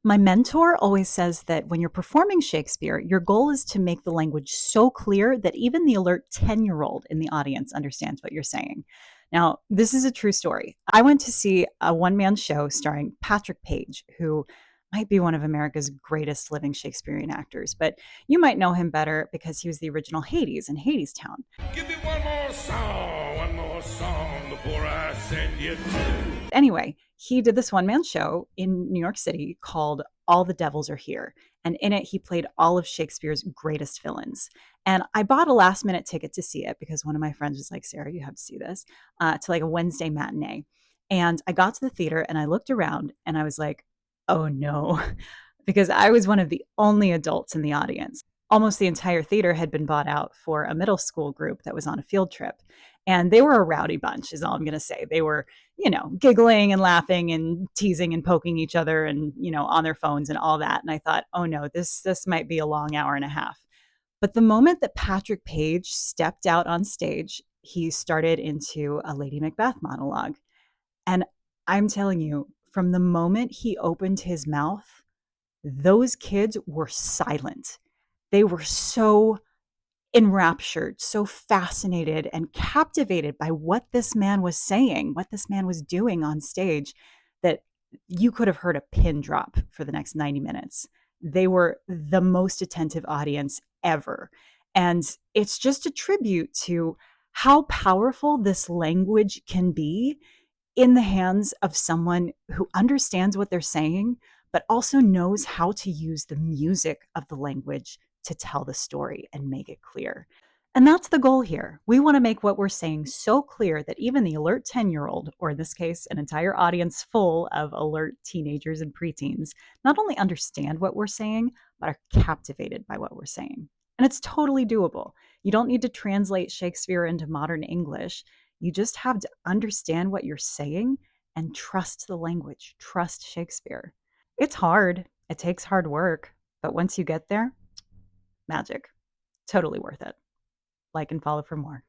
My mentor always says that when you're performing Shakespeare, your goal is to make the language so clear that even the alert 10-year-old in the audience understands what you're saying. Now, this is a true story. I went to see a one man show starring Patrick Page, who might be one of America's greatest living Shakespearean actors, but you might know him better because he was the original Hades in Hadestown. Give me one more song before I send you to. Anyway, he did this one man show in New York City called All the Devils Are Here. And in it, he played all of Shakespeare's greatest villains. And I bought a last minute ticket to see it because one of my friends was like, Sarah, you have to see this, to like a Wednesday matinee. And I got to the theater and I looked around and I was like, oh no, because I was one of the only adults in the audience. Almost the entire theater had been bought out for a middle school group that was on a field trip. And they were a rowdy bunch, is all I'm going to say. They were, giggling and laughing and teasing and poking each other and, on their phones and all that. And I thought, oh no, this might be a long hour and a half. But the moment that Patrick Page stepped out on stage, he started into a Lady Macbeth monologue. And I'm telling you, from the moment he opened his mouth, those kids were silent. They were so enraptured, so fascinated and captivated by what this man was saying, what this man was doing on stage, that you could have heard a pin drop for the next 90 minutes. They were the most attentive audience ever. And it's just a tribute to how powerful this language can be in the hands of someone who understands what they're saying, but also knows how to use the music of the language to tell the story and make it clear. And that's the goal here. We want to make what we're saying so clear that even the alert 10-year-old, or in this case, an entire audience full of alert teenagers and preteens, not only understand what we're saying, but are captivated by what we're saying. And it's totally doable. You don't need to translate Shakespeare into modern English. You just have to understand what you're saying and trust the language, trust Shakespeare. It's hard, it takes hard work, but once you get there, magic. Totally worth it. Like and follow for more.